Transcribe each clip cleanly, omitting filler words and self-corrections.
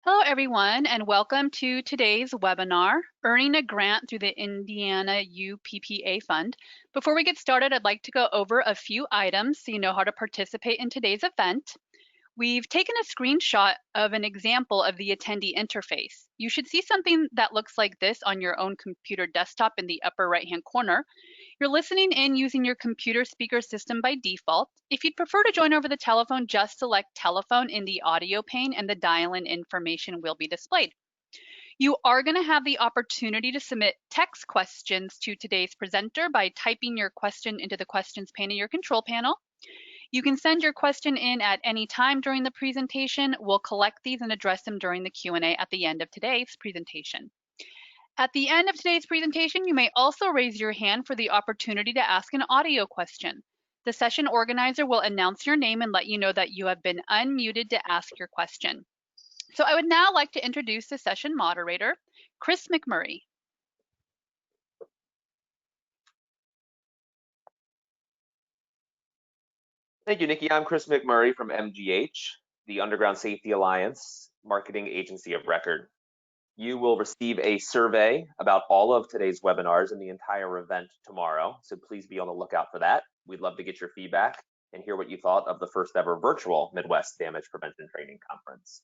Hello, everyone, and welcome to today's webinar, Earning a Grant Through the Indiana UPPA Fund. Before we get started, I'd like to go over a few items so you know how to participate in today's event. We've taken a screenshot of an example of the attendee interface. You should see something that looks like this on your own computer desktop in the upper right-hand corner. You're listening in using your computer speaker system by default. If you'd prefer to join over the telephone, just select telephone in the audio pane and the dial-in information will be displayed. You are going to have the opportunity to submit text questions to today's presenter by typing your question into the questions pane of your control panel. You can send your question in at any time during the presentation. We'll collect these and address them during the Q&A at the end of today's presentation. At the end of today's presentation, you may also raise your hand for the opportunity to ask an audio question. The session organizer will announce your name and let you know that you have been unmuted to ask your question. So I would now like to introduce the session moderator, Chris McMurray. Thank you, Nikki. I'm Chris McMurray from MGH, the Underground Safety Alliance marketing agency of record. You will receive a survey about all of today's webinars and the entire event tomorrow, so please be on the lookout for that. We'd love to get your feedback and hear what you thought of the first ever virtual Midwest Damage Prevention Training Conference.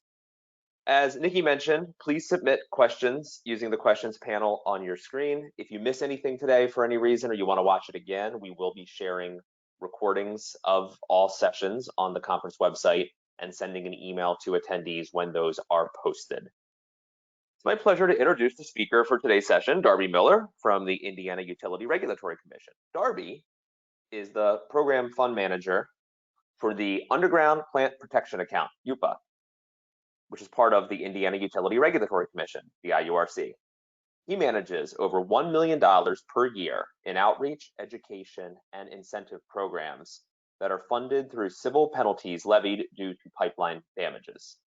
As Nikki mentioned, please submit questions using the questions panel on your screen. If you miss anything today for any reason or you want to watch it again, we will be sharing recordings of all sessions on the conference website and sending an email to attendees when those are posted. It's my pleasure to introduce the speaker for today's session, Darby Miller from the Indiana Utility Regulatory Commission. Darby is the program fund manager for the Underground Plant Protection Account, UPPA, which is part of the Indiana Utility Regulatory Commission, the IURC. He manages over $1 million per year in outreach, education, and incentive programs that are funded through civil penalties levied due to pipeline damages.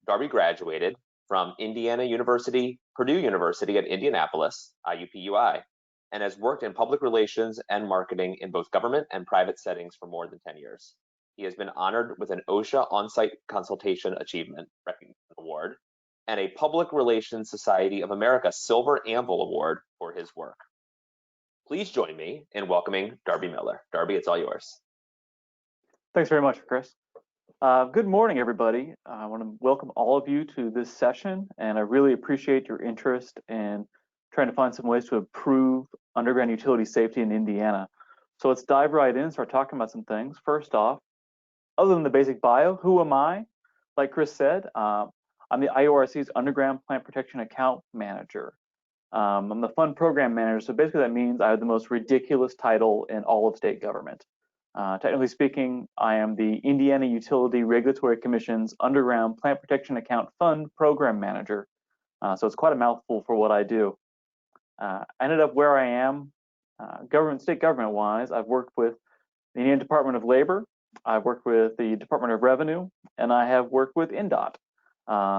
Darby graduated from Indiana University, Purdue University at Indianapolis, IUPUI, and has worked in public relations and marketing in both government and private settings for more than 10 years. He has been honored with an OSHA On-Site Consultation Achievement Recognition Award and a Public Relations Society of America Silver Anvil Award for his work. Please join me in welcoming Darby Miller. Darby, it's all yours. Thanks very much, Chris. Good morning, everybody. I want to welcome all of you to this session, and I really appreciate your interest in trying to find some ways to improve underground utility safety in Indiana. So let's dive right in and start talking about some things. First off, other than the basic bio, who am I? Like Chris said, I'm the IURC's Underground Plant Protection Account Manager. I'm the fund program manager, so basically that means I have the most ridiculous title in all of state government. Technically speaking, I am the Indiana Utility Regulatory Commission's Underground Plant Protection Account Fund Program Manager. So it's quite a mouthful for what I do. I ended up where I am, state government-wise. I've worked with the Indiana Department of Labor, I've worked with the Department of Revenue, and I have worked with INDOT.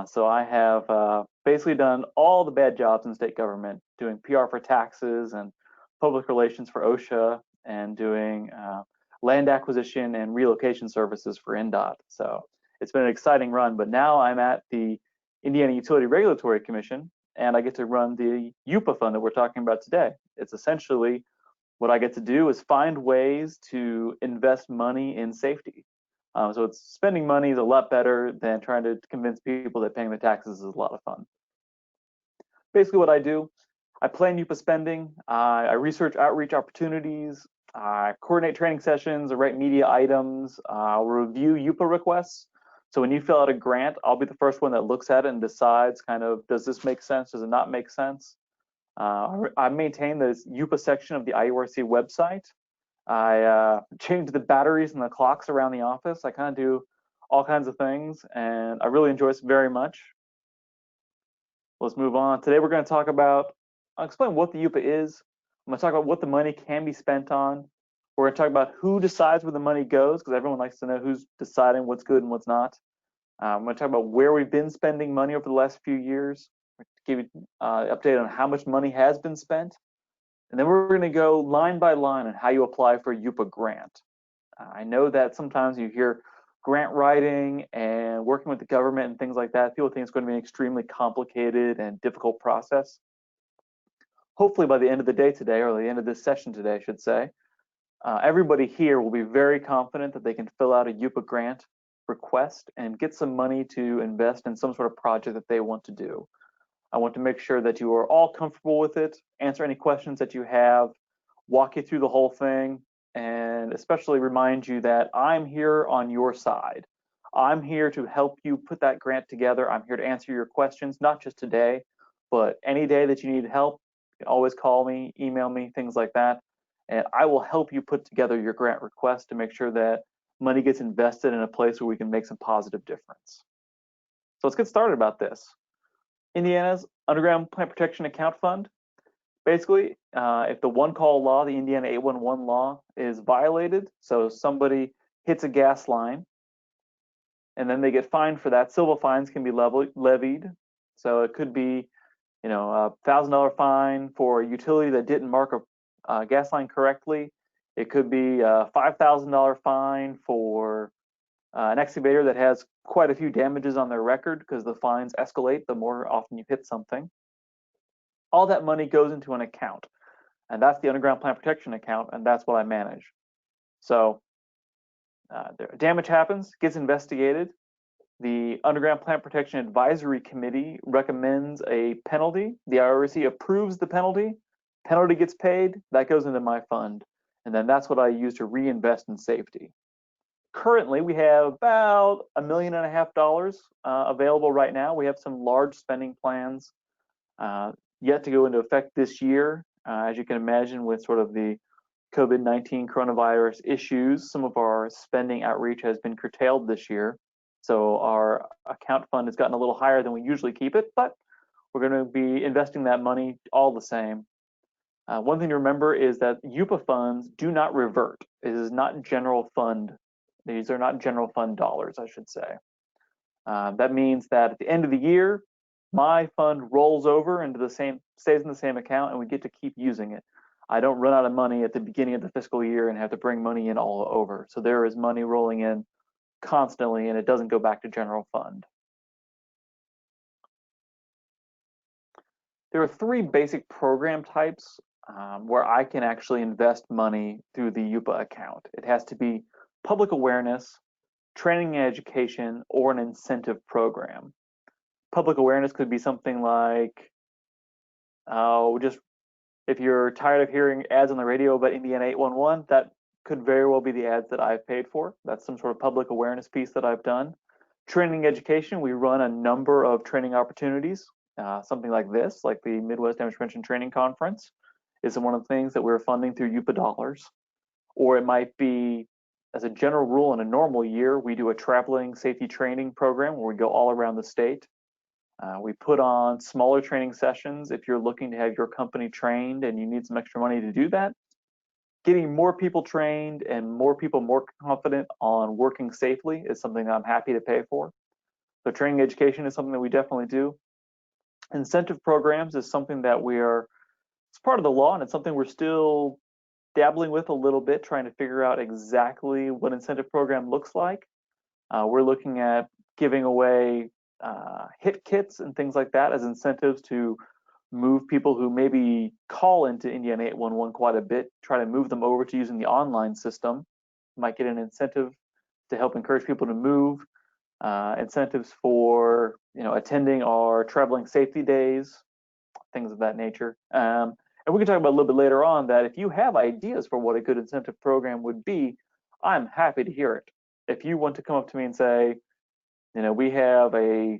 So I have basically done all the bad jobs in state government, doing PR for taxes and public relations for OSHA, and doing land acquisition and relocation services for INDOT. So it's been an exciting run, but now I'm at the Indiana Utility Regulatory Commission, and I get to run the UPPA fund that we're talking about today. It's essentially what I get to do is find ways to invest money in safety. So it's spending money is a lot better than trying to convince people that paying the taxes is a lot of fun. Basically what I do, I plan UPPA spending, I research outreach opportunities, I coordinate training sessions, I write media items, I'll review UPPA requests. So when you fill out a grant, I'll be the first one that looks at it and decides kind of, does this make sense, does it not make sense? I maintain the UPPA section of the IURC website. I change the batteries and the clocks around the office. I kind of do all kinds of things, and I really enjoy this very much. Let's move on. Today we're going to talk about, I'll explain what the UPPA is. I'm going to talk about what the money can be spent on. We're going to talk about who decides where the money goes, because everyone likes to know who's deciding what's good and what's not. I'm going to talk about where we've been spending money over the last few years, give you an update on how much money has been spent. And then we're going to go line by line on how you apply for a UPPA grant. I know that sometimes you hear grant writing and working with the government and things like that, people think it's going to be an extremely complicated and difficult process. Hopefully by the end of the day today, or the end of this session today, I should say, everybody here will be very confident that they can fill out a UPPA grant request and get some money to invest in some sort of project that they want to do. I want to make sure that you are all comfortable with it, answer any questions that you have, walk you through the whole thing, and especially remind you that I'm here on your side. I'm here to help you put that grant together. I'm here to answer your questions, not just today, but any day that you need help, you can always call me, email me, things like that. And I will help you put together your grant request to make sure that money gets invested in a place where we can make some positive difference. So let's get started about this. Indiana's Underground Plant Protection Account Fund. Basically, if the one call law, the Indiana 811 law, is violated, so somebody hits a gas line and then they get fined for that, civil fines can be levied. So it could be, a $1,000 fine for a utility that didn't mark a gas line correctly. It could be a $5,000 fine for an excavator that has quite a few damages on their record, because the fines escalate the more often you hit something. All that money goes into an account, and that's the Underground Plant Protection account, and that's what I manage. So damage happens, gets investigated. The Underground Plant Protection Advisory Committee recommends a penalty. The IRC approves the penalty. Penalty gets paid, that goes into my fund, and then that's what I use to reinvest in safety. Currently, we have about $1.5 million available right now. We have some large spending plans yet to go into effect this year. As you can imagine, with sort of the COVID-19 coronavirus issues, some of our spending outreach has been curtailed this year. So our account fund has gotten a little higher than we usually keep it, but we're going to be investing that money all the same. One thing to remember is that UPPA funds do not revert. It is not general fund. These are not general fund dollars, I should say. That means that at the end of the year, my fund rolls over into the same, stays in the same account, and we get to keep using it. I don't run out of money at the beginning of the fiscal year and have to bring money in all over. So there is money rolling in constantly, and it doesn't go back to general fund. There are three basic program types where I can actually invest money through the UPPA account. It has to be public awareness, training and education, or an incentive program. Public awareness could be something like, just if you're tired of hearing ads on the radio about Indiana 811, that could very well be the ads that I've paid for. That's some sort of public awareness piece that I've done. Training education, we run a number of training opportunities. Something like this, like the Midwest Damage Prevention Training Conference, is one of the things that we're funding through UPPA dollars. Or it might be, as a general rule, in a normal year, we do a traveling safety training program where we go all around the state. We put on smaller training sessions if you're looking to have your company trained and you need some extra money to do that. Getting more people trained and more people more confident on working safely is something I'm happy to pay for. So training education is something that we definitely do. Incentive programs is something that it's part of the law, and it's something we're still dabbling with a little bit, trying to figure out exactly what incentive program looks like. We're looking at giving away hit kits and things like that as incentives to move people who maybe call into Indiana 811 quite a bit, try to move them over to using the online system. Might get an incentive to help encourage people to move. Incentives for attending our traveling safety days, things of that nature. And we can talk about a little bit later on that if you have ideas for what a good incentive program would be, I'm happy to hear it. If you want to come up to me and say, we have a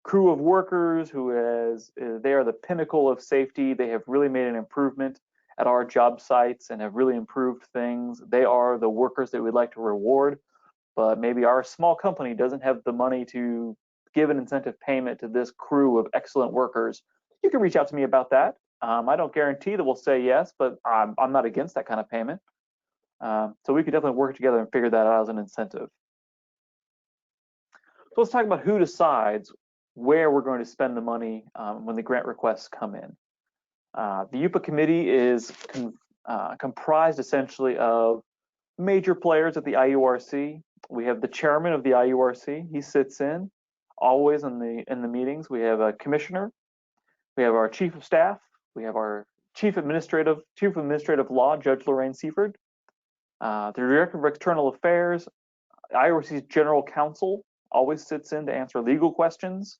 crew of workers they are the pinnacle of safety. They have really made an improvement at our job sites and have really improved things. They are the workers that we'd like to reward, but maybe our small company doesn't have the money to give an incentive payment to this crew of excellent workers. You can reach out to me about that. I don't guarantee that we'll say yes, but I'm not against that kind of payment. So we could definitely work together and figure that out as an incentive. So let's talk about who decides where we're going to spend the money when the grant requests come in. The UPPA Committee is comprised essentially of major players at the IURC. We have the chairman of the IURC. He sits in always in the meetings. We have a commissioner. We have our chief of staff. We have our chief of administrative law, Judge Lorraine Seaford. The director of external affairs, IURC's general counsel, always sits in to answer legal questions.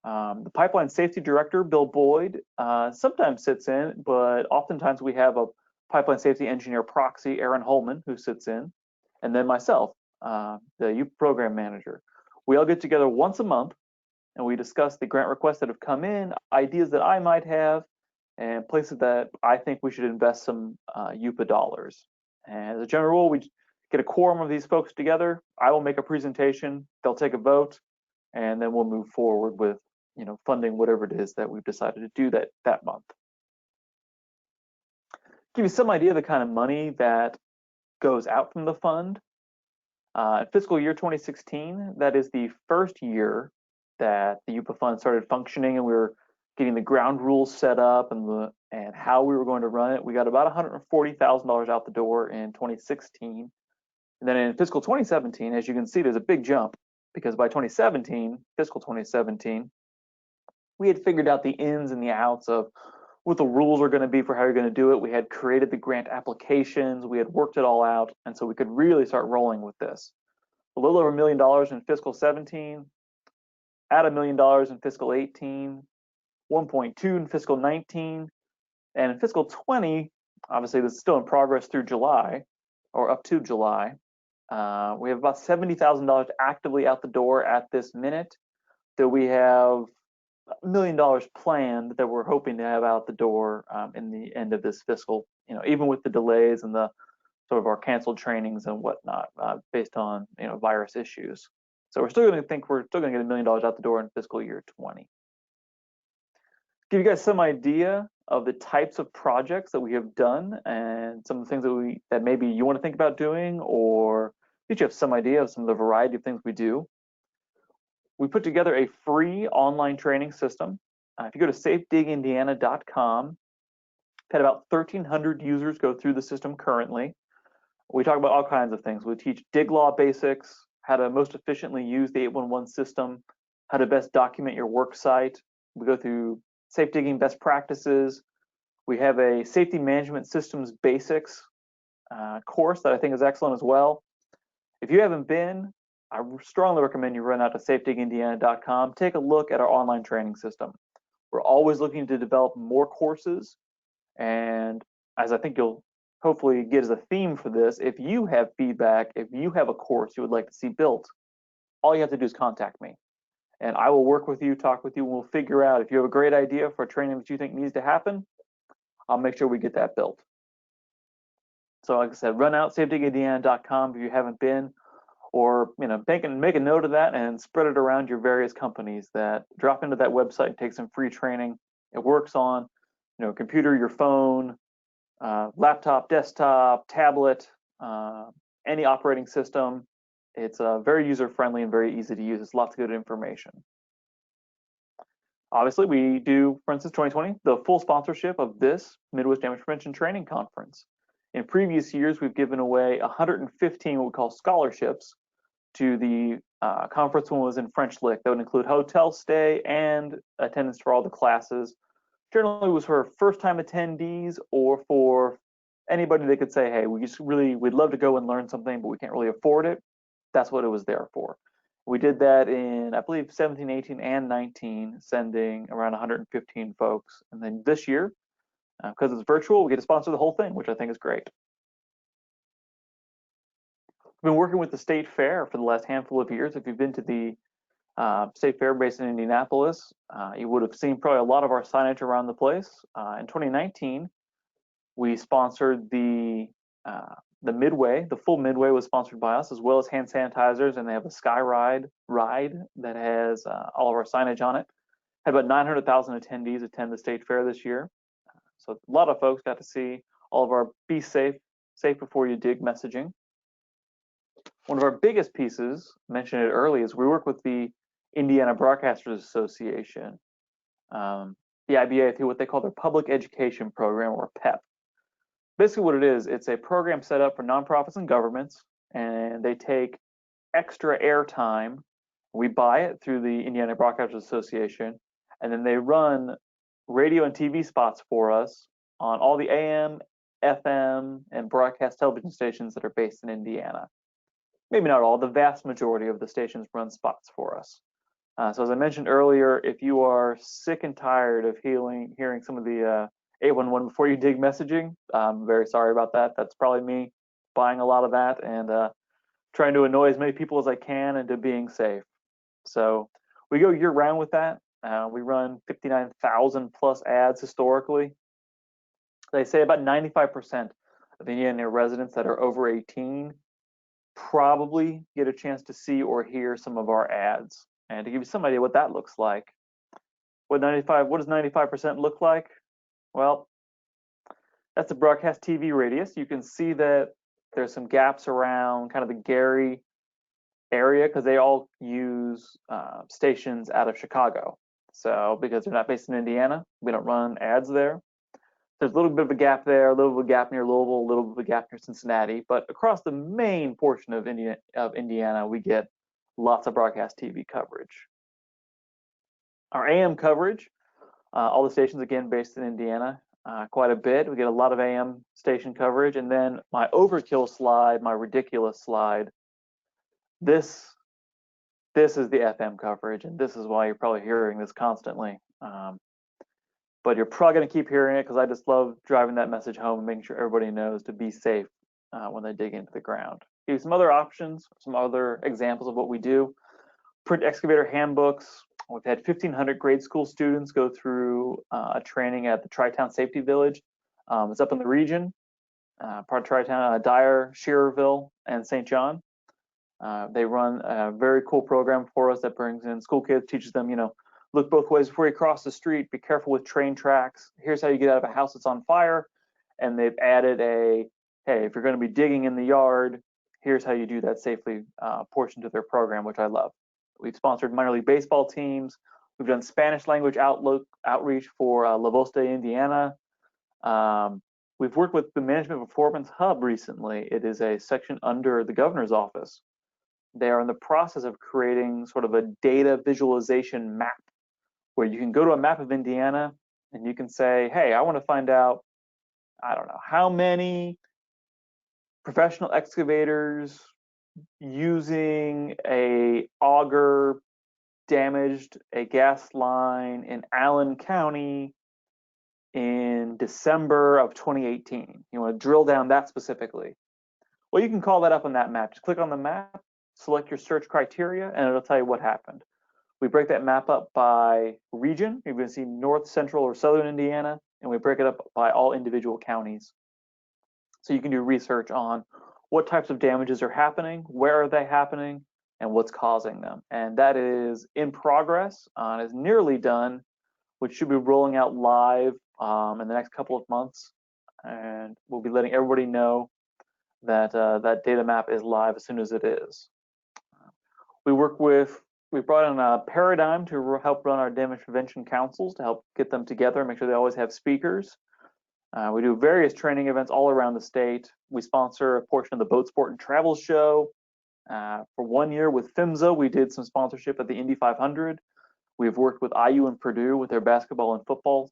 The pipeline safety director, Bill Boyd, sometimes sits in, but oftentimes we have a pipeline safety engineer proxy, Aaron Holman, who sits in, and then myself, the UPPA program manager. We all get together once a month and we discuss the grant requests that have come in, ideas that I might have, and places that I think we should invest some UPPA dollars. And as a general rule, we get a quorum of these folks together. I will make a presentation, they'll take a vote, and then we'll move forward with funding whatever it is that we've decided to do that month. Give you some idea of the kind of money that goes out from the fund. In fiscal year 2016, that is the first year that the UPPA fund started functioning and we were getting the ground rules set up and how we were going to run it. We got about $140,000 out the door in 2016. And then in fiscal 2017, as you can see, there's a big jump because by fiscal 2017, we had figured out the ins and the outs of what the rules are going to be for how you're going to do it. We had created the grant applications, we had worked it all out, and so we could really start rolling with this. A little over $1 million in fiscal 17, at $1 million in fiscal 18, 1.2 in fiscal 19, and in fiscal 20, obviously this is still in progress through July, or up to July. We have about $70,000 actively out the door at this minute. That we have $1 million planned that we're hoping to have out the door in the end of this fiscal, even with the delays and the sort of our canceled trainings and whatnot based on virus issues. So we're still going to get $1 million out the door in fiscal year 20. Give you guys some idea of the types of projects that we have done and some of the things that maybe you want to think about doing, or you have some idea of some of the variety of things we do. We put together a free online training system. If you go to safedigindiana.com, we've had about 1,300 users go through the system currently. We talk about all kinds of things. We teach dig law basics, how to most efficiently use the 811 system, how to best document your work site. We go through safe digging best practices. We have a safety management systems basics course that I think is excellent as well. If you haven't been, I strongly recommend you run out to safedigindiana.com. Take a look at our online training system. We're always looking to develop more courses. And as I think you'll hopefully get as a theme for this, if you have feedback, if you have a course you would like to see built, all you have to do is contact me. And I will work with you, talk with you, and we'll figure out if you have a great idea for a training that you think needs to happen, I'll make sure we get that built. So like I said, run out safedigindiana.com if you haven't been, or make a note of that and spread it around your various companies that drop into that website and take some free training. It works on computer, your phone, laptop, desktop, tablet, any operating system. It's very user-friendly and very easy to use. It's lots of good information. Obviously, we do, for instance, 2020, the full sponsorship of this Midwest Damage Prevention Training Conference. In previous years, we've given away 115 what we call scholarships to the conference when it was in French Lick. That would include hotel stay and attendance for all the classes. Generally, it was for first-time attendees or for anybody that could say, hey, we'd love to go and learn something, but we can't really afford it. That's what it was there for. We did that in, I believe, 17, 18, and 19, sending around 115 folks. And then this year, because it's virtual, we get to sponsor the whole thing, which I think is great. We've been working with the State Fair for the last handful of years. If you've been to the State Fair based in Indianapolis, you would have seen probably a lot of our signage around the place. In 2019, we sponsored the Midway. The full Midway was sponsored by us, as well as hand sanitizers, and they have a sky ride that has all of our signage on it. Had about 900,000 attendees attend the State Fair this year. So a lot of folks got to see all of our be safe before you dig messaging. One of our biggest pieces, mentioned it early, is we work with the Indiana Broadcasters Association, the IBA, through what they call their Public Education Program, or PEP. Basically what it is, it's a program set up for nonprofits and governments, and they take extra airtime. We buy it through the Indiana Broadcasters Association, and then they run radio and TV spots for us on all the AM, FM, and broadcast television stations that are based in Indiana. Maybe not all, the vast majority of the stations run spots for us. So as I mentioned earlier, if you are sick and tired of hearing some of the 811 before you dig messaging, I'm very sorry about that. That's probably me buying a lot of that and trying to annoy as many people as I can into being safe. So we go year round with that. We run 59,000 plus ads historically. They say about 95% of Indiana residents that are over 18 probably get a chance to see or hear some of our ads. And to give you some idea what that looks like, what does 95% look like? Well, that's the broadcast TV radius. You can see that there's some gaps around kind of the Gary area because they all use stations out of Chicago. So because they're not based in Indiana, we don't run ads there. There's a little bit of a gap there, a little bit of a gap near Louisville, a little bit of a gap near Cincinnati, but across the main portion of Indiana, we get lots of broadcast TV coverage. Our AM coverage, all the stations again based in Indiana, quite a bit. We get a lot of AM station coverage, and then my overkill slide, my ridiculous slide. This is the FM coverage, and this is why you're probably hearing this constantly. But you're probably going to keep hearing it because I just love driving that message home and making sure everybody knows to be safe when they dig into the ground. Give you some other options, some other examples of what we do. Print excavator handbooks. We've had 1,500 grade school students go through a training at the Tri-Town Safety Village. It's up in the region, part of Tri-Town, Dyer, Shearerville, and St. John. They run a very cool program for us that brings in school kids, teaches them, look both ways before you cross the street, be careful with train tracks. Here's how you get out of a house that's on fire. And they've added hey, if you're going to be digging in the yard, here's how you do that safely portion to their program, which I love. We've sponsored minor league baseball teams. We've done Spanish language outreach for La Voz de Indiana. We've worked with the Management Performance Hub recently. It is a section under the governor's office. They are in the process of creating sort of a data visualization map where you can go to a map of Indiana and you can say, hey, I want to find out, I don't know, how many professional excavators using a auger damaged a gas line in Allen County in December of 2018. You want to drill down that specifically. Well, you can call that up on that map. Just click on the map, select your search criteria, and it'll tell you what happened. We break that map up by region. You're going to see North, Central, or Southern Indiana, and we break it up by all individual counties. So you can do research on what types of damages are happening, where are they happening, and what's causing them. And that is in progress, is nearly done, which should be rolling out live in the next couple of months. And we'll be letting everybody know that that data map is live as soon as it is. We brought in a Paradigm to help run our damage prevention councils, to help get them together and make sure they always have speakers. We do various training events all around the state. We sponsor a portion of the Boat Sport and Travel Show. For 1 year with PHMSA, we did some sponsorship at the Indy 500. We've worked with IU and Purdue with their basketball and football,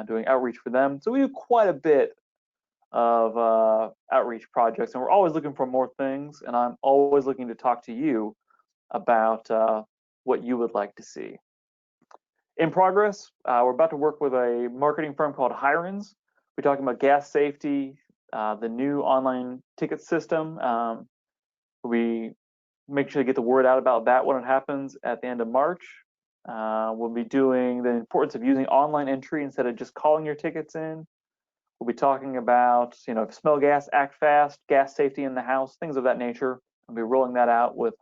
doing outreach for them. So we do quite a bit of outreach projects, and we're always looking for more things, and I'm always looking to talk to you about what you would like to see. In progress, we're about to work with a marketing firm called Hirons. We're talking about gas safety, the new online ticket system. We make sure to get the word out about that when it happens at the end of March. We'll be doing the importance of using online entry instead of just calling your tickets in. We'll be talking about, if you smell gas, act fast, gas safety in the house, things of that nature. We'll be rolling that out with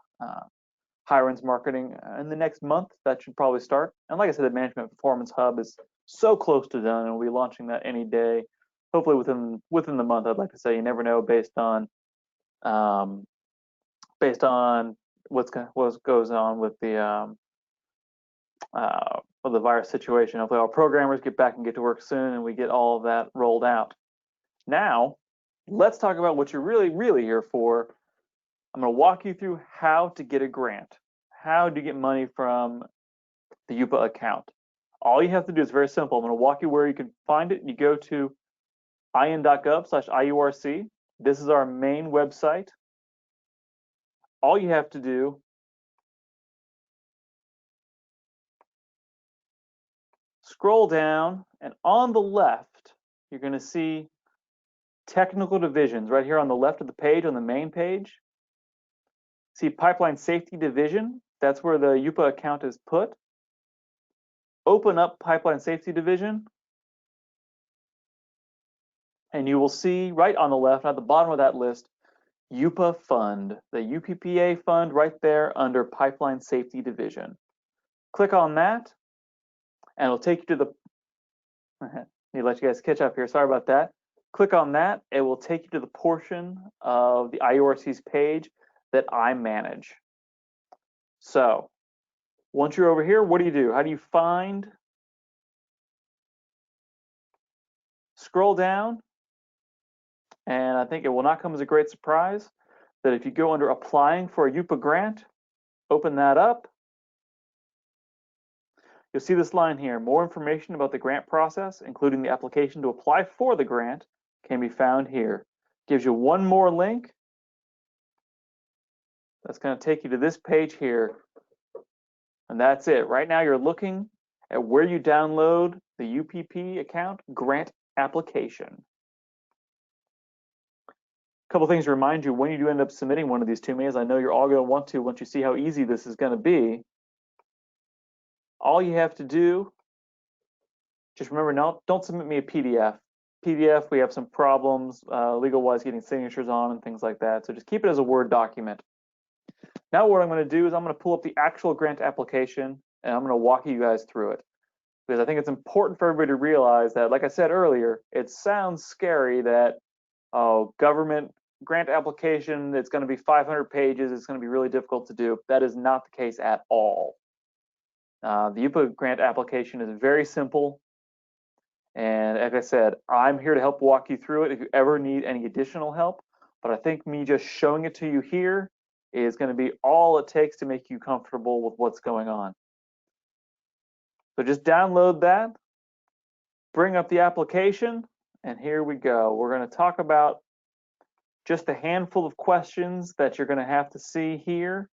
Hirons Marketing in the next month. That should probably start. And like I said, the Management Performance Hub is so close to done, and we'll be launching that any day. Hopefully within the month. I'd like to say, you never know, based on what goes on with the virus situation. Hopefully our programmers get back and get to work soon, and we get all of that rolled out. Now, let's talk about what you're really, really here for, I'm going to walk you through how to get a grant. How do you get money from the UPPA account? All you have to do is very simple. I'm going to walk you where you can find it. You go to in.gov/IURC. This is our main website. All you have to do scroll down, and on the left, you're going to see technical divisions right here on the left of the page, on the main page. See Pipeline Safety Division. That's where the UPPA account is put. Open up Pipeline Safety Division, and you will see right on the left, at the bottom of that list, UPPA Fund, the UPPA fund right there under Pipeline Safety Division. Click on that, and it'll take you to the, let me let you guys catch up here, sorry about that. Click on that, it will take you to the portion of the IURC's page that I manage. So, once you're over here, what do? How do you find? Scroll down, and I think it will not come as a great surprise that if you go under applying for a UPPA grant, open that up, you'll see this line here, more information about the grant process, including the application to apply for the grant, can be found here. Gives you one more link. That's going to take you to this page here. And that's it. Right now you're looking at where you download the UPP account grant application. A couple things to remind you when you do end up submitting one of these to me, as I know you're all going to want to once you see how easy this is going to be. All you have to do, just remember, now don't submit me a PDF. PDF, we have some problems legal-wise getting signatures on and things like that. So just keep it as a Word document. Now what I'm going to do is I'm going to pull up the actual grant application and I'm going to walk you guys through it. Because I think it's important for everybody to realize that, like I said earlier, it sounds scary that, oh, government grant application, it's going to be 500 pages, it's going to be really difficult to do. That is not the case at all. The UPPA grant application is very simple. And like I said, I'm here to help walk you through it if you ever need any additional help. But I think me just showing it to you here is going to be all it takes to make you comfortable with what's going on. So just download that, bring up the application, and here we go. We're going to talk about just a handful of questions that you're going to have to see here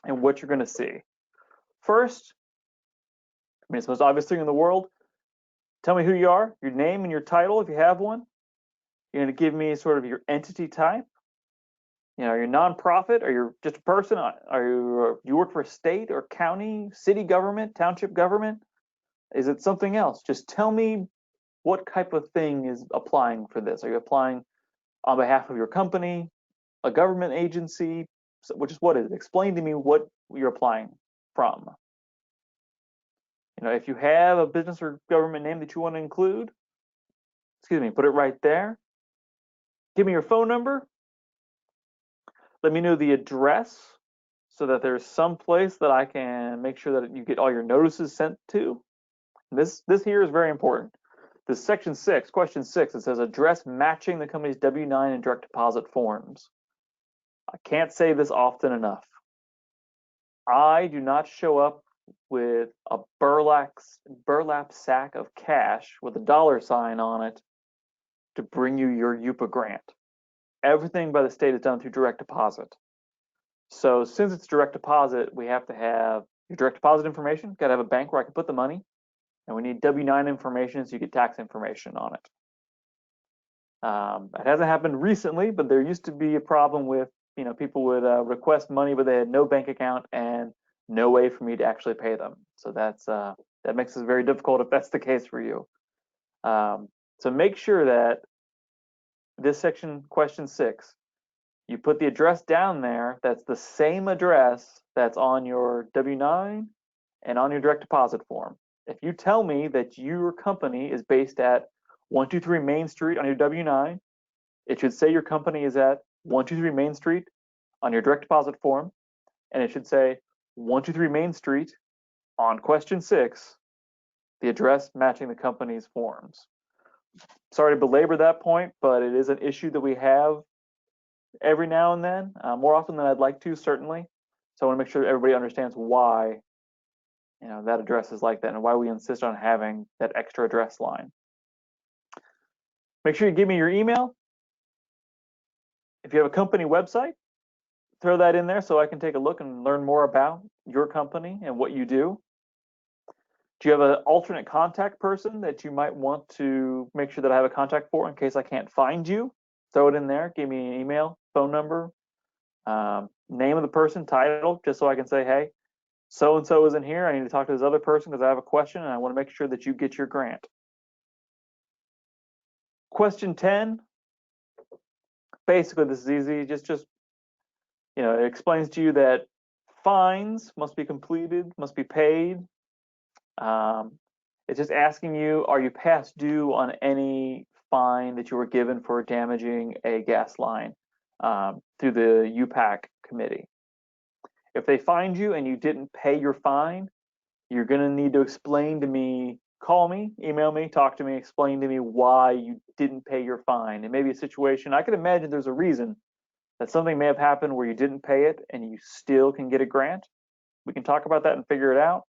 and what you're going to see. First, I mean, it's the most obvious thing in the world. Tell me who you are, your name and your title if you have one. You're going to give me sort of your entity type. You know, are you a nonprofit, or you're just a person? Are you work for a state or county, city government, township government? Is it something else? Just tell me what type of thing is applying for this. Are you applying on behalf of your company, a government agency? Which is what is it? Explain to me what you're applying from. You know, if you have a business or government name that you want to include, excuse me, put it right there. Give me your phone number. Let me know the address so that there's some place that I can make sure that you get all your notices sent to. This here is very important. This section 6, question 6, it says address matching the company's W-9 and direct deposit forms. I can't say this often enough. I do not show up with a burlap sack of cash with a $sign on it to bring you your UPPA grant. Everything by the state is done through direct deposit. So since it's direct deposit, we have to have your direct deposit information, got to have a bank where I can put the money, and we need W-9 information so you get tax information on it. It hasn't happened recently, but there used to be a problem with, you know, people would request money, but they had no bank account and no way for me to actually pay them. So that's that makes it very difficult if that's the case for you. So make sure that this section, question 6, you put the address down there that's the same address that's on your W-9 and on your direct deposit form. If you tell me that your company is based at 123 Main Street on your W-9, it should say your company is at 123 Main Street on your direct deposit form, and it should say 123 Main Street on question 6, the address matching the company's forms. Sorry to belabor that point, but it is an issue that we have every now and then, more often than I'd like to, certainly. So I want to make sure everybody understands why that address is like that and why we insist on having that extra address line. Make sure you give me your email. If you have a company website, throw that in there so I can take a look and learn more about your company and what you do. Do you have an alternate contact person that you might want to make sure that I have a contact for in case I can't find you? Throw it in there. Give me an email, phone number, name of the person, title, just so I can say, hey, so-and-so isn't here. I need to talk to this other person because I have a question and I want to make sure that you get your grant. Question 10. Basically, this is easy. Just it explains to you that fines must be completed, must be paid. It's just asking you, are you past due on any fine that you were given for damaging a gas line through the UPPA Committee? If they find you and you didn't pay your fine, you're going to need to explain to me, call me, email me, talk to me, explain to me why you didn't pay your fine. It may be a situation, I can imagine there's a reason that something may have happened where you didn't pay it and you still can get a grant. We can talk about that and figure it out.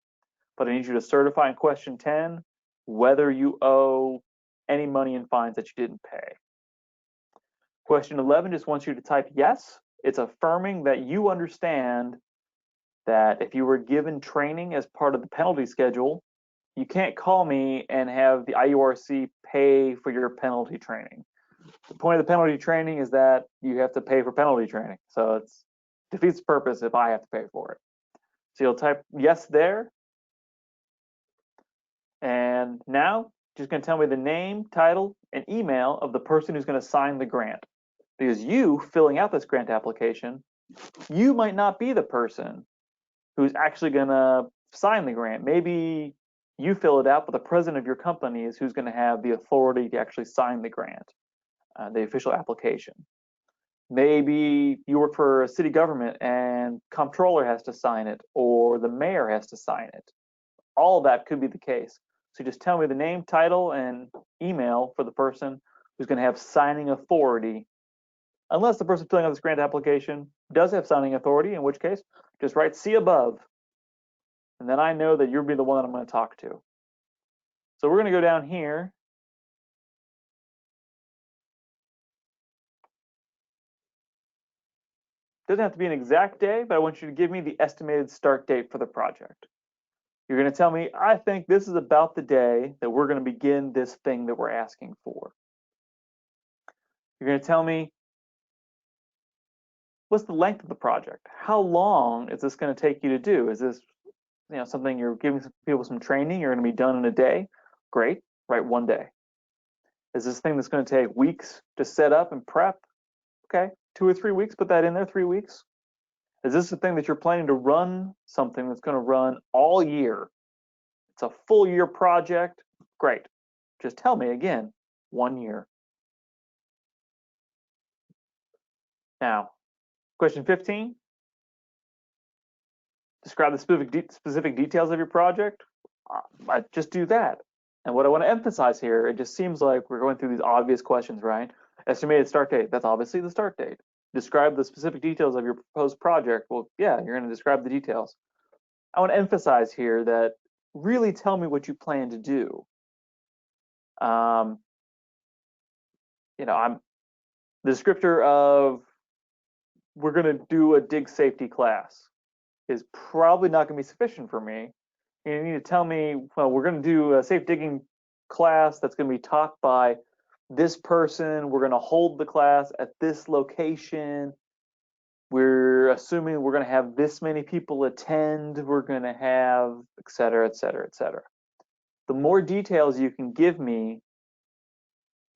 But I need you to certify in question 10 whether you owe any money in fines that you didn't pay. Question 11 just wants you to type yes. It's affirming that you understand that if you were given training as part of the penalty schedule, you can't call me and have the IURC pay for your penalty training. The point of the penalty training is that you have to pay for penalty training. So it defeats the purpose if I have to pay for it. So you'll type yes there. And now, just going to tell me the name, title, and email of the person who's going to sign the grant. Because you, filling out this grant application, you might not be the person who's actually going to sign the grant. Maybe you fill it out, but the president of your company is who's going to have the authority to actually sign the grant, the official application. Maybe you work for a city government and comptroller has to sign it, or the mayor has to sign it. All of that could be the case. So just tell me the name, title, and email for the person who's going to have signing authority, unless the person filling out this grant application does have signing authority, in which case, just write C above, and then I know that you'll be the one that I'm going to talk to. So we're going to go down here. Doesn't have to be an exact day, but I want you to give me the estimated start date for the project. You're going to tell me, I think this is about the day that we're going to begin this thing that we're asking for. You're going to tell me, what's the length of the project? How long is this going to take you to do? Is this something you're giving some people some training, you're going to be done in a day? Great, write 1 day. Is this thing that's going to take weeks to set up and prep? Okay, 2 or 3 weeks, put that in there, 3 weeks. Is this the thing that you're planning to run something that's going to run all year? It's a full year project. Great. Just tell me again, 1 year. Now, question 15. Describe the specific details of your project. I just do that. And what I want to emphasize here, it just seems like we're going through these obvious questions, right? Estimated start date, that's obviously the start date. Describe the specific details of your proposed project. Well, yeah, you're going to describe the details. I want to emphasize here that really tell me what you plan to do. I'm the descriptor of we're going to do a dig safety class is probably not going to be sufficient for me. You need to tell me, well, we're going to do a safe digging class that's going to be taught by this person. We're going to hold the class at this location. We're assuming we're going to have this many people attend. We're going to have, et cetera, et cetera, et cetera. The more details you can give me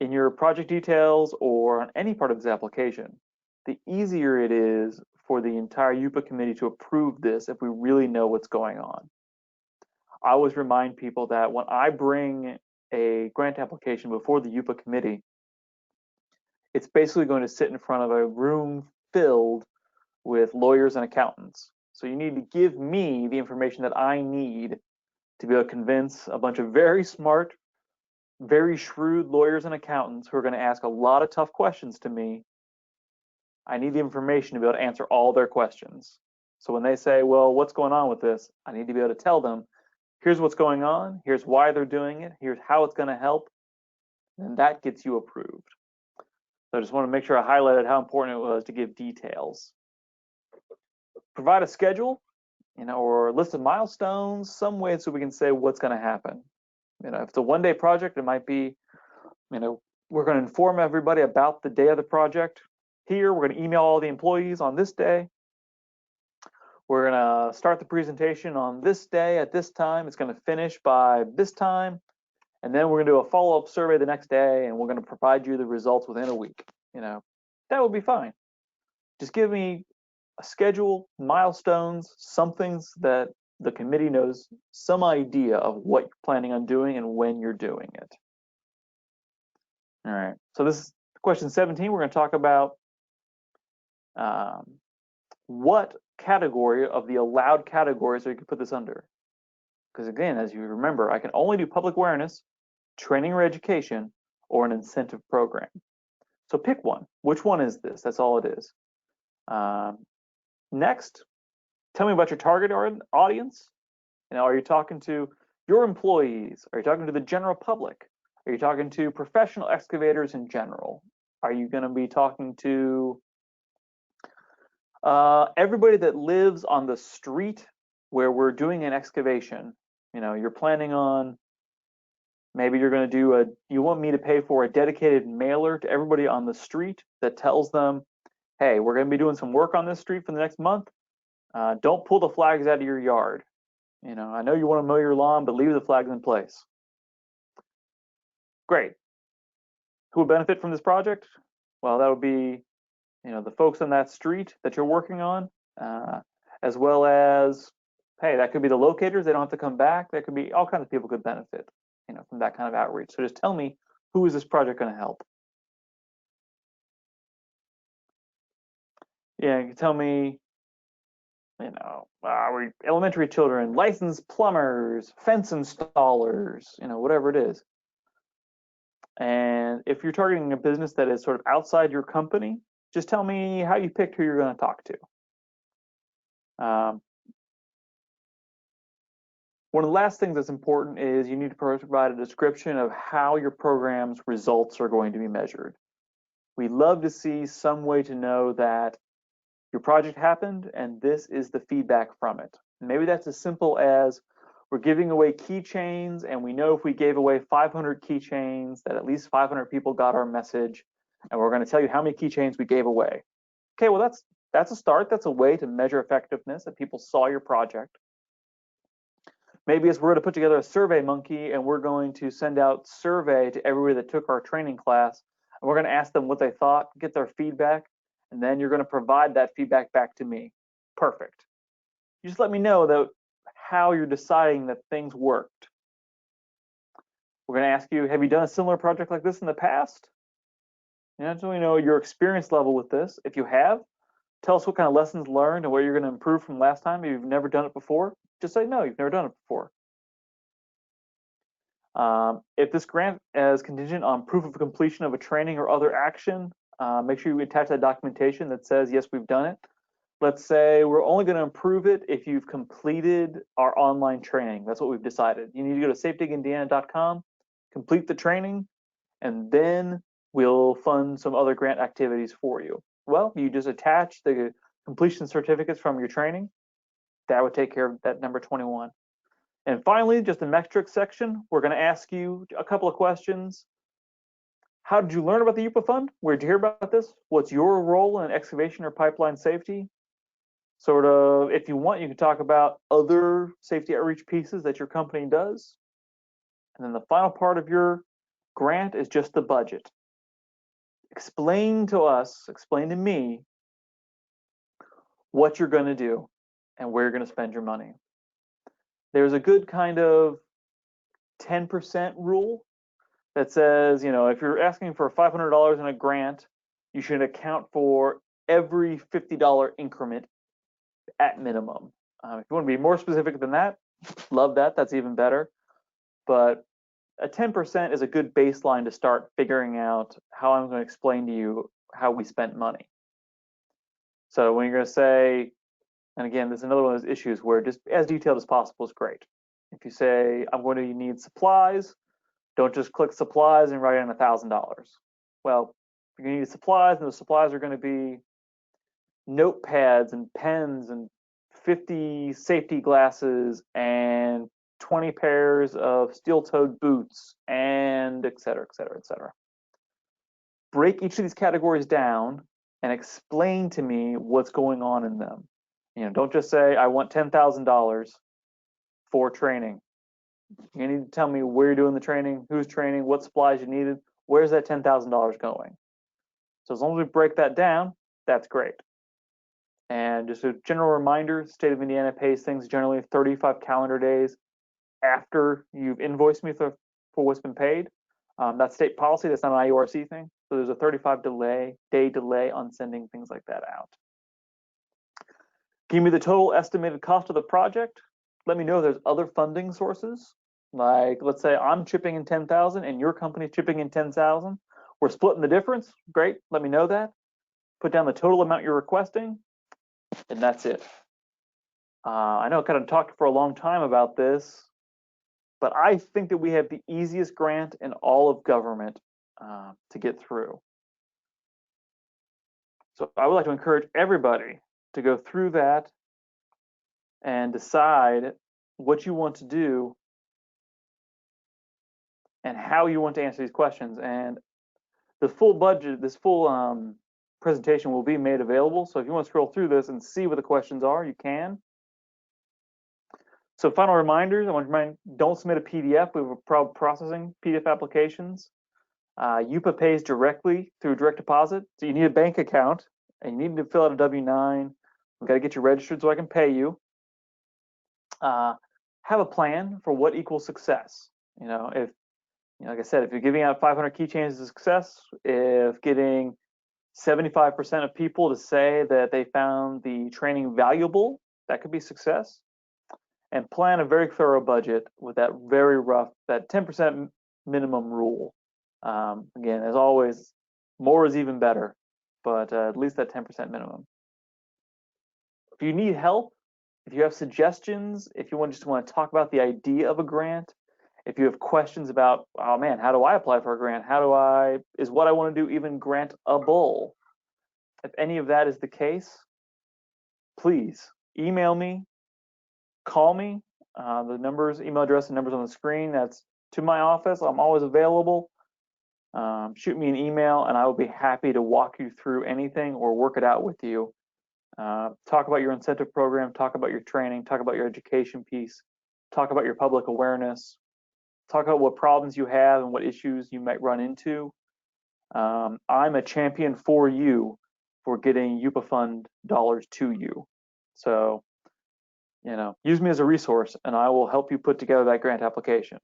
in your project details or on any part of this application, the easier it is for the entire UPPA committee to approve this if we really know what's going on. I always remind people that when I bring a grant application before the UPPA committee, it's basically going to sit in front of a room filled with lawyers and accountants. So you need to give me the information that I need to be able to convince a bunch of very smart, very shrewd lawyers and accountants who are going to ask a lot of tough questions to me I need the information to be able to answer all their questions. So when they say, well, what's going on with this? I need to be able to tell them, here's what's going on, here's why they're doing it, here's how it's going to help, and that gets you approved. So I just want to make sure I highlighted how important it was to give details. Provide a schedule, or a list of milestones, some way so we can say what's going to happen. If it's a one-day project, it might be, we're going to inform everybody about the day of the project. Here, we're going to email all the employees on this day. We're going to start the presentation on this day at this time. It's going to finish by this time. And then we're going to do a follow-up survey the next day, and we're going to provide you the results within a week. That would be fine. Just give me a schedule, milestones, some things that the committee knows some idea of what you're planning on doing and when you're doing it. All right, so this is question 17. We're going to talk about what category of the allowed categories are you can put this under. Because again, as you remember, I can only do public awareness, training or education, or an incentive program. So pick one. Which one is this? That's all it is. Next, tell me about your target audience. Are you talking to your employees? Are you talking to the general public? Are you talking to professional excavators in general? Are you going to be talking to everybody that lives on the street where we're doing an excavation? You're planning on, maybe you're going to do you want me to pay for a dedicated mailer to everybody on the street that tells them, hey, we're going to be doing some work on this street for the next month. Don't pull the flags out of your yard. I know you want to mow your lawn, but leave the flags in place. Great. Who would benefit from this project? Well, that would be, the folks on that street that you're working on, as well as, hey, that could be the locators. They don't have to come back. That could be all kinds of people could benefit, from that kind of outreach. So just tell me, who is this project going to help? Yeah, you can tell me, elementary children, licensed plumbers, fence installers, whatever it is. And if you're targeting a business that is sort of outside your company, just tell me how you picked who you're going to talk to. One of the last things that's important is you need to provide a description of how your program's results are going to be measured. We'd love to see some way to know that your project happened and this is the feedback from it. Maybe that's as simple as we're giving away keychains, and we know if we gave away 500 keychains that at least 500 people got our message, and we're going to tell you how many keychains we gave away. Okay, well that's a start. That's a way to measure effectiveness, that people saw your project. Maybe we're going to put together a survey monkey, and we're going to send out survey to everybody that took our training class, and we're going to ask them what they thought, get their feedback, and then you're going to provide that feedback back to me. Perfect. You just let me know that how you're deciding that things worked. We're going to ask you, have you done a similar project like this in the past? So we know your experience level with this. If you have, tell us what kind of lessons learned and what you're going to improve from last time. If you've never done it before, just say no, you've never done it before. If this grant is contingent on proof of completion of a training or other action, make sure you attach that documentation that says, yes, we've done it. Let's say we're only going to approve it if you've completed our online training. That's what we've decided. You need to go to safediggindiana.com, complete the training, and then we'll fund some other grant activities for you. Well, you just attach the completion certificates from your training. That would take care of that number 21. And finally, just the metrics section, we're going to ask you a couple of questions. How did you learn about the UPPA fund? Where did you hear about this? What's your role in excavation or pipeline safety? Sort of, if you want, you can talk about other safety outreach pieces that your company does. And then the final part of your grant is just the budget. Explain to me what you're going to do and where you're going to spend your money. There's a good kind of 10% rule that says, if you're asking for $500 in a grant, you should account for every $50 increment at minimum. If you want to be more specific than that, love that. That's even better. But a 10% is a good baseline to start figuring out how I'm going to explain to you how we spent money. So when you're going to say, and again, there's another one of those issues where just as detailed as possible is great. If you say, I'm going to need supplies, don't just click supplies and write in $1,000. Well, you're going to need supplies, and those supplies are going to be notepads and pens and 50 safety glasses and 20 pairs of steel-toed boots and et cetera, et cetera, et cetera. Break each of these categories down and explain to me what's going on in them. Don't just say, I want $10,000 for training. You need to tell me where you're doing the training, who's training, what supplies you needed, where's that $10,000 going? So as long as we break that down, that's great. And just a general reminder, state of Indiana pays things generally 35 calendar days after you've invoiced me for what's been paid. That's state policy, that's not an IURC thing. So there's a 35-day delay on sending things like that out. Give me the total estimated cost of the project. Let me know if there's other funding sources. Like, let's say I'm chipping in 10,000 and your company's chipping in 10,000. We're splitting the difference. Great, let me know that. Put down the total amount you're requesting, and that's it. I know I kind of talked for a long time about this, but I think that we have the easiest grant in all of government to get through. So I would like to encourage everybody to go through that and decide what you want to do and how you want to answer these questions. And the full budget, this full presentation will be made available. So if you want to scroll through this and see what the questions are, you can. So final reminders, I want to remind, don't submit a PDF. We have a problem processing PDF applications. UPPA pays directly through direct deposit. So you need a bank account and you need to fill out a W-9. We've got to get you registered so I can pay you. Have a plan for what equals success. If like I said, if you're giving out 500 keychains of success, if getting 75% of people to say that they found the training valuable, that could be success. And plan a very thorough budget with that very rough, that 10% minimum rule. Again, as always, more is even better, but at least that 10% minimum. If you need help, if you have suggestions, if you just want to talk about the idea of a grant, if you have questions about, oh man, how do I apply for a grant? Is what I want to do even grantable? If any of that is the case, please email me, call me. The numbers, email address, and numbers on the screen, that's to my office. I'm always available. Shoot me an email and I will be happy to walk you through anything or work it out with you. Talk about your incentive program, talk about your training, talk about your education piece, talk about your public awareness, talk about what problems you have and what issues you might run into. I'm a champion for you for getting UPPA fund dollars to you. So, use me as a resource and I will help you put together that grant application.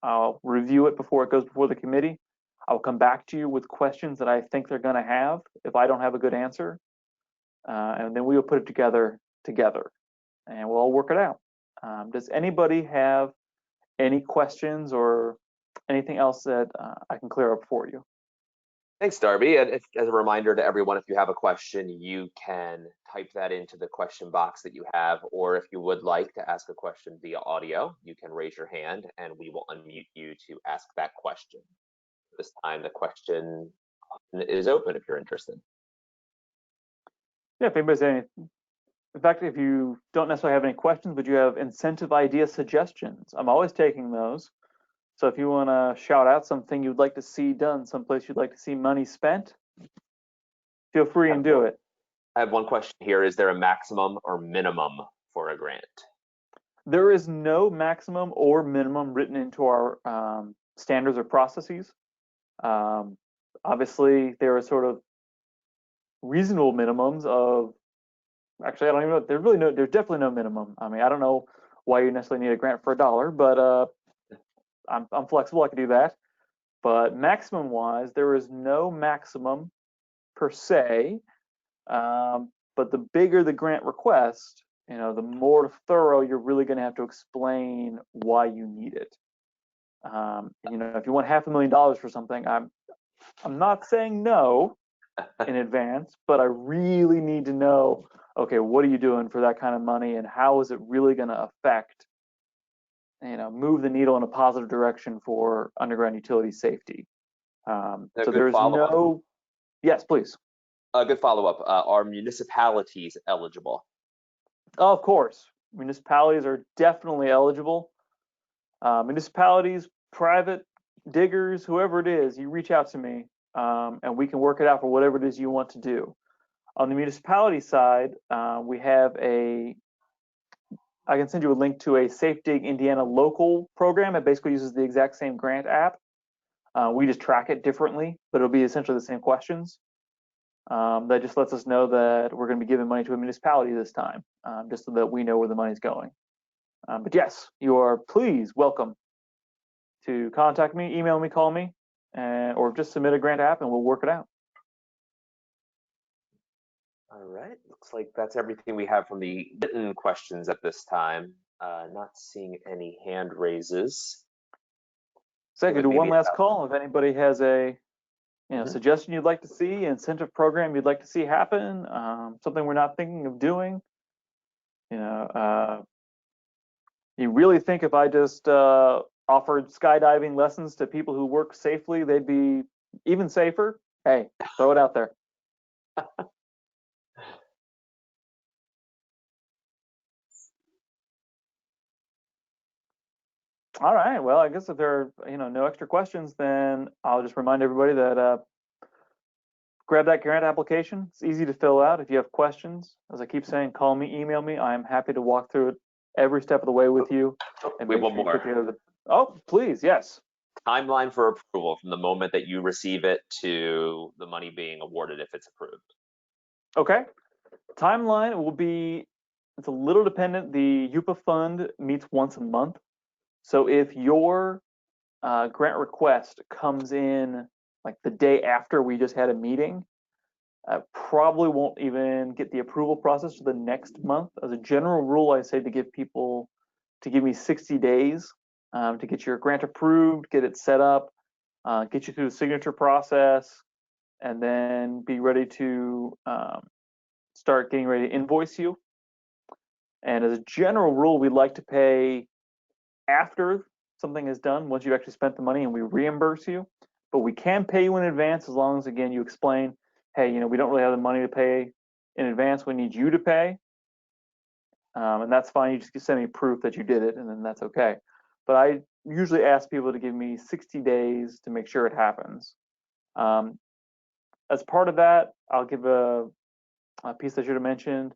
I'll review it before it goes before the committee. I'll come back to you with questions that I think they're going to have if I don't have a good answer. And then we will put it together and we'll all work it out. Does anybody have any questions or anything else that I can clear up for you? Thanks, Darby. And as a reminder to everyone, if you have a question, you can type that into the question box that you have, or if you would like to ask a question via audio, you can raise your hand and we will unmute you to ask that question. This time, the question is open if you're interested. Yeah, if anybody's any, in fact, if you don't necessarily have any questions, but you have incentive idea suggestions, I'm always taking those. So if you want to shout out something you'd like to see done, someplace you'd like to see money spent, feel free and do it. I have one question here. Is there a maximum or minimum for a grant? There is no maximum or minimum written into our standards or processes. Obviously, there are sort of reasonable minimums of, actually, I don't even know, there's definitely no minimum. I mean, I don't know why you necessarily need a grant for $1, but I'm flexible, I can do that. But maximum wise, there is no maximum per se, but the bigger the grant request, the more thorough you're really going to have to explain why you need it. If you want $500,000 for something, I'm not saying no, in advance, but I really need to know, okay, what are you doing for that kind of money, and how is it really going to affect, move the needle in a positive direction for underground utility safety? A So good there's follow-up. no, yes, please. A good follow-up. Are municipalities eligible? Oh, of course, municipalities are definitely eligible. Municipalities, private diggers, whoever it is, you reach out to me, and we can work it out for whatever it is you want to do. On the municipality side, we have I can send you a link to a Safe Dig Indiana local program. It basically uses the exact same grant app. We just track it differently, but it'll be essentially the same questions. That just lets us know that we're going to be giving money to a municipality this time, just so that we know where the money's going. But yes, you are please welcome to contact me, email me, call me, or just submit a grant app and we'll work it out. All right, looks like that's everything we have from the written questions at this time. Not seeing any hand raises. So I could do one last call if anybody has a Mhm. suggestion you'd like to see, incentive program you'd like to see happen, something we're not thinking of doing. You really think if I just offered skydiving lessons to people who work safely, they'd be even safer? Hey, throw it out there. All right. Well, I guess if there are no extra questions, then I'll just remind everybody that grab that grant application. It's easy to fill out. If you have questions, as I keep saying, call me, email me. I am happy to walk through it every step of the way with you. And We have one more. Oh, please, yes. Timeline for approval from the moment that you receive it to the money being awarded if it's approved. Okay. Timeline will be, it's a little dependent. The UPPA fund meets once a month. So if your grant request comes in like the day after we just had a meeting, probably won't even get the approval process for the next month. As a general rule, I say to give people, to give me 60 days to get your grant approved, get it set up, get you through the signature process, and then be ready to start getting ready to invoice you. And as a general rule, we like to pay after something is done, once you've actually spent the money, and we reimburse you. But we can pay you in advance as long as, again, you explain, hey, we don't really have the money to pay in advance. We need you to pay. And that's fine. You just send me proof that you did it, and then that's okay. But I usually ask people to give me 60 days to make sure it happens. As part of that, I'll give a piece I should have mentioned.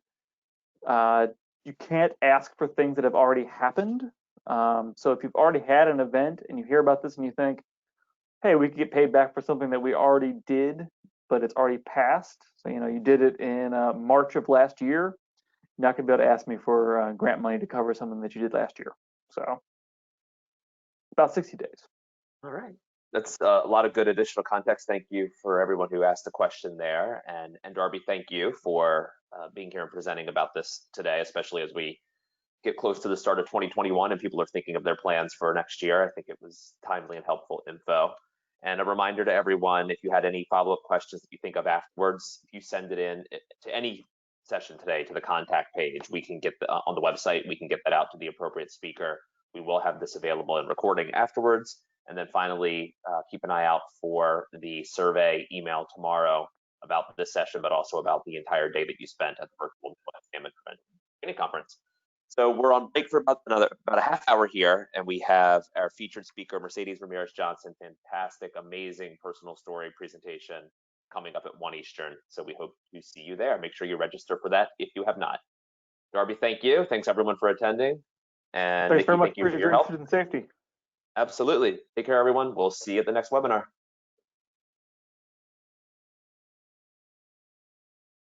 You can't ask for things that have already happened. So if you've already had an event and you hear about this and you think, hey, we could get paid back for something that we already did, but it's already passed. So, you did it in March of last year. You're not going to be able to ask me for grant money to cover something that you did last year. So about 60 days. All right. That's a lot of good additional context. Thank you for everyone who asked a question there. And Darby, thank you for being here and presenting about this today, especially as we get close to the start of 2021 and people are thinking of their plans for next year. I think it was timely and helpful info. And a reminder to everyone, if you had any follow-up questions that you think of afterwards, if you send it in to any session today to the contact page, we can get on the website, we can get that out to the appropriate speaker. We will have this available in recording afterwards. And then finally, keep an eye out for the survey email tomorrow about this session, but also about the entire day that you spent at the virtual damage prevention conference. So we're on break for about a half hour here, and we have our featured speaker, Mercedes Ramirez Johnson, fantastic, amazing personal story presentation coming up at 1 Eastern. So we hope to see you there. Make sure you register for that if you have not. Darby, thank you. Thanks everyone for attending. And Thanks Nikki, very much. thank you for your help. In safety. Absolutely. Take care, everyone. We'll see you at the next webinar.